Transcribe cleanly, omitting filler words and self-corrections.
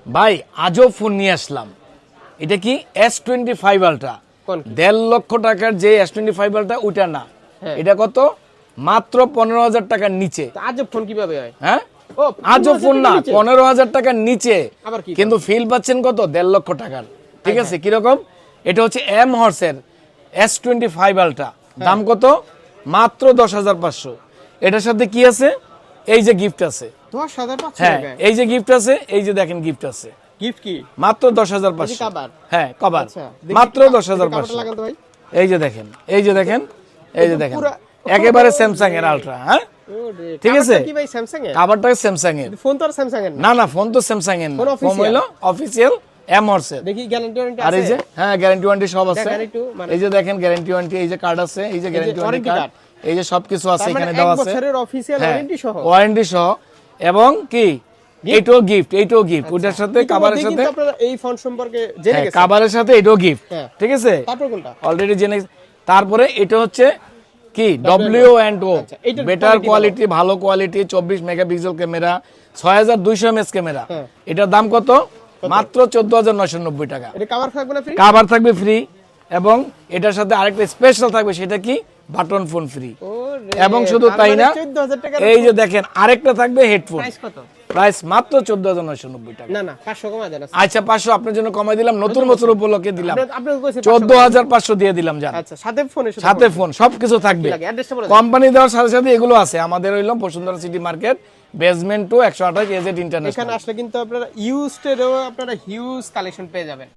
ভাই আজও ফোন নিয়ে আসলাম। এটা কি S25 আলট্রা, 1.5 লক্ষ টাকার যে S25 আলট্রা ওইটা না, এটা কত মাত্র 15,000 টাকার নিচে। আজব ফোন কিভাবে হয়? হ্যাঁ আজও ফোন না, 15,000 টাকার নিচে, কিন্তু ফিল পাচ্ছেন কত 1.5 লক্ষ টাকার। ঠিক আছে, কিরকম? এটা হচ্ছে এম হর্সের S25 আলট্রা, দাম কত মাত্র 10,500। এটার সাথে কি আছে? এই যে গিফট আছে 10,500 হ্যাঁ, টাকা। এই যে গিফট আছে, এই যে দেখেন গিফট আছে। গিফট কি? মাত্র 10,500। কভার? হ্যাঁ কভার, আচ্ছা, মাত্র কভারটা 10,500। লাগান তো ভাই। এই যে দেখেন, এই যে দেখেন, এই যে দেখেন, পুরা- একেবারে স্যামসাং এর আলট্রা। হ্যাঁ ওরে, ঠিক আছে, কভারটা কি ভাই স্যামসাং এর? কভারটা স্যামসাং এর। ফোন তো আর স্যামসাং এর না। না না, ফোন তো স্যামসাং এর না, ফোন ফোন official? হইলো অফিশিয়াল এম হর্সের। দেখি গ্যারান্টি ওয়ারেন্টি আর এই আছে? যে হ্যাঁ, গ্যারান্টি ওয়ারেন্টি সব আছে। দেখান একটু, মানে- এই যে দেখেন গ্যারান্টি ওয়ারেন্টি, এই যে কার্ড আছে, এই যে গ্যারান্টি ওয়ারেন্টি warranty কার্ড, এই যে সবকিছু আছে তার মানে এখানে এক দেওয়া আছে। বছরের অফিসিয়াল হ্যাঁ, ওয়ারেন্টি সহ। ওয়ারেন্টি সহ, এবং কি এইটাও গিফট, এইটাও গিফট, ওটার সাথে কাভারের ইতিমধ্যেই সাথে। কিন্তু আপনারা এই ফোন সম্পর্কে জেনে হ্যাঁ, গেছেন। কাভারের সাথে এটাও গিফট। হ্যাঁ। ঠিক আছে, তারপর কোনটা? অলরেডি জেনে। তারপরে এটা হচ্ছে কি W&O, আচ্ছা, এটার বেটার quality কোয়ালিটি, ভালো quality, 24 megapixel camera, 6200 mAh camera. হ্যাঁ। এটার দাম কত? মাত্র 14,990 টাকা। এটা কভার থাকবে না ফ্রি? কাভার থাকবে ফ্রি, এবং এটার সাথে আরেকটা স্পেশাল থাকবে, সেটা কি বাটন ফোন ফ্রি। ওরে, এবং শুধু তার তাই মানে না, 14,000 টাকার এই যে দেখেন আরেকটা থাকবে হেডফোন, প্রাইস কত? প্রাইস মাত্র 14,990 টাকা। না না, 500 কমা দেন। আচ্ছা 500 আপনার জন্য কমাই দিলাম, নতুন বছর উপলক্ষে দিলাম, আপনি কইছেন 14,500 দিয়ে দিলাম। জান আচ্ছা, সাথে ফোনের সাথে ফোন সবকিছু থাকবে। লাগে অ্যাড্রেসটা বলে দেন। কোম্পানি দেওয়ার সাথে সাথে এগুলো আছে। আমাদের হইলো Bashundhara city market, basement 2, 128 AZ এখানে ইন্টারন্যাশনাল। আসলে কিন্তু আপনারা ইউজড এরও আপনারা হিউজ কালেকশন পেয়ে যাবেন।